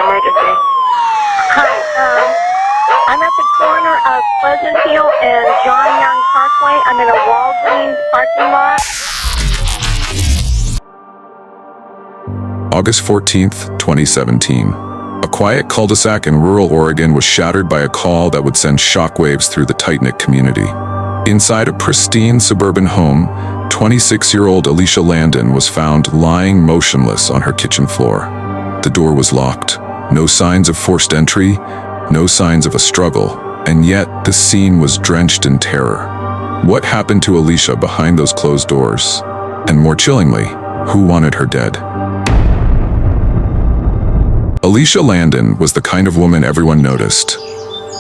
emergency. Hi, I'm at the corner of Pleasant Hill and John Young Parkway. I'm in a Walgreens parking lot. August 14th, 2017. A quiet cul-de-sac in rural Oregon was shattered by a call that would send shockwaves through the tight-knit community. Inside a pristine suburban home, 26-year-old Alisha Landon was found lying motionless on her kitchen floor. The door was locked. No signs of forced entry, no signs of a struggle, and yet the scene was drenched in terror. What happened to Alisha behind those closed doors? And more chillingly, who wanted her dead? Alisha Landon was the kind of woman everyone noticed.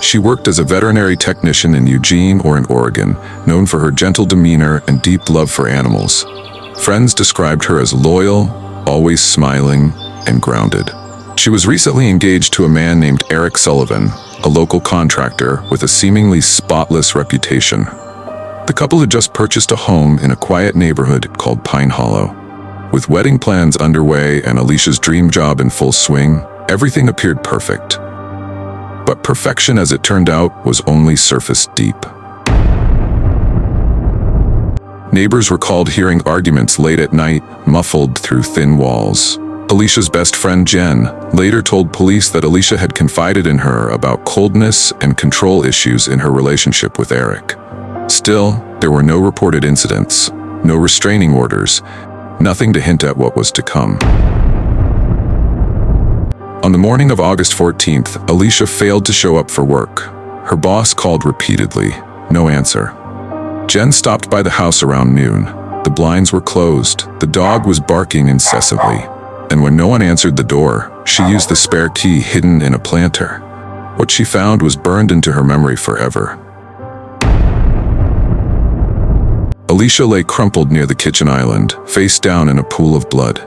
She worked as a veterinary technician in Eugene or in Oregon, known for her gentle demeanor and deep love for animals. Friends described her as loyal, always smiling, and grounded. She was recently engaged to a man named Eric Sullivan, a local contractor with a seemingly spotless reputation. The couple had just purchased a home in a quiet neighborhood called Pine Hollow. With wedding plans underway and Alisha's dream job in full swing, everything appeared perfect. But perfection, as it turned out, was only surface deep. Neighbors recalled hearing arguments late at night, muffled through thin walls. Alisha's best friend Jen later told police that Alisha had confided in her about coldness and control issues in her relationship with Eric. Still, there were no reported incidents, no restraining orders, nothing to hint at what was to come. On the morning of August 14th, Alisha failed to show up for work. Her boss called repeatedly, no answer. Jen stopped by the house around noon. The blinds were closed, the dog was barking incessantly, and when no one answered the door, she used the spare key hidden in a planter. What she found was burned into her memory forever. Alisha lay crumpled near the kitchen island, face down in a pool of blood.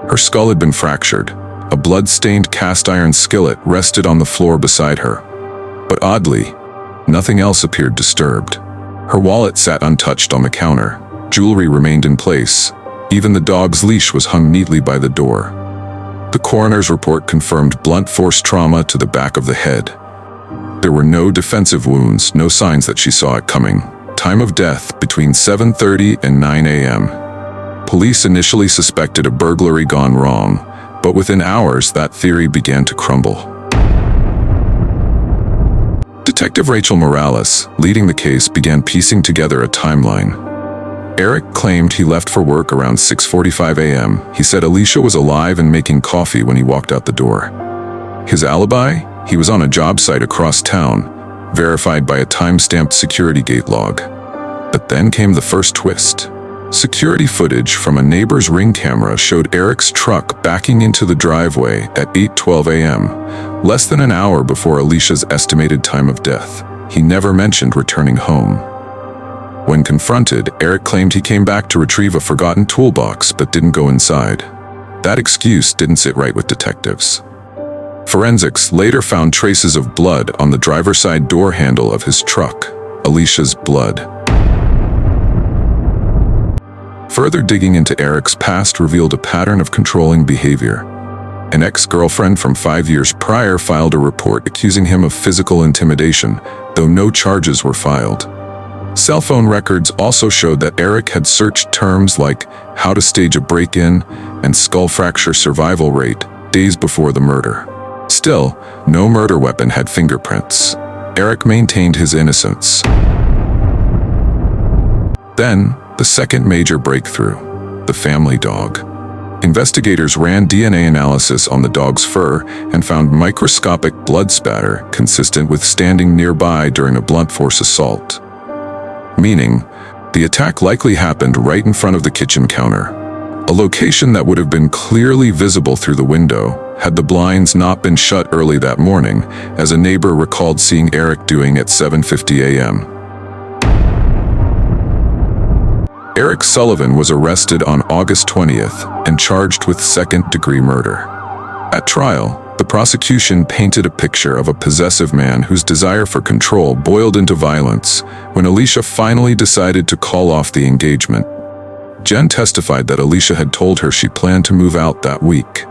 Her skull had been fractured. A blood-stained cast-iron skillet rested on the floor beside her. But oddly, nothing else appeared disturbed. Her wallet sat untouched on the counter. Jewelry remained in place. Even the dog's leash was hung neatly by the door. The coroner's report confirmed blunt force trauma to the back of the head. There were no defensive wounds, no signs that she saw it coming. Time of death between 7:30 and 9 a.m. Police initially suspected a burglary gone wrong, but within hours that theory began to crumble. Detective Rachel Morales, leading the case, began piecing together a timeline. Eric claimed he left for work around 6:45 a.m. He said Alisha was alive and making coffee when he walked out the door. His alibi? He was on a job site across town, verified by a time-stamped security gate log. But then came the first twist. Security footage from a neighbor's Ring camera showed Eric's truck backing into the driveway at 8:12 a.m., less than an hour before Alisha's estimated time of death. He never mentioned returning home. When confronted, Eric claimed he came back to retrieve a forgotten toolbox but didn't go inside. That excuse didn't sit right with detectives. Forensics later found traces of blood on the driver's side door handle of his truck, Alisha's blood. Further digging into Eric's past revealed a pattern of controlling behavior. An ex-girlfriend from 5 years prior filed a report accusing him of physical intimidation, though no charges were filed. Cell phone records also showed that Eric had searched terms like how to stage a break-in and skull fracture survival rate days before the murder. Still, no murder weapon had fingerprints. Eric maintained his innocence. Then, the second major breakthrough, the family dog. Investigators ran DNA analysis on the dog's fur and found microscopic blood spatter consistent with standing nearby during a blunt force assault. Meaning, the attack likely happened right in front of the kitchen counter, a location that would have been clearly visible through the window had the blinds not been shut early that morning, as a neighbor recalled seeing Eric doing at 7:50 a.m. Eric Sullivan was arrested on August 20th and charged with second-degree murder. At trial, the prosecution painted a picture of a possessive man whose desire for control boiled into violence when Alisha finally decided to call off the engagement. Jen testified that Alisha had told her she planned to move out that week.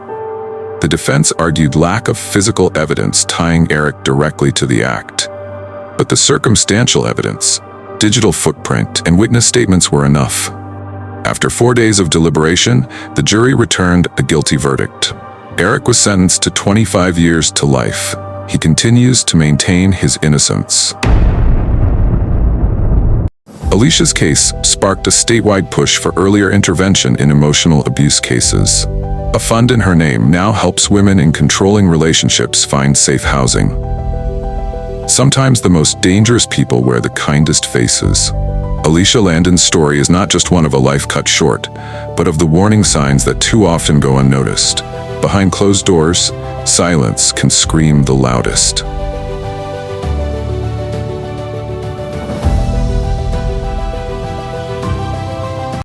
The defense argued lack of physical evidence tying Eric directly to the act. But the circumstantial evidence, digital footprint, and witness statements were enough. After 4 days of deliberation, the jury returned a guilty verdict. Eric was sentenced to 25 years to life. He continues to maintain his innocence. Alisha's case sparked a statewide push for earlier intervention in emotional abuse cases. A fund in her name now helps women in controlling relationships find safe housing. Sometimes the most dangerous people wear the kindest faces. Alisha Landon's story is not just one of a life cut short, but of the warning signs that too often go unnoticed. Behind closed doors, silence can scream the loudest.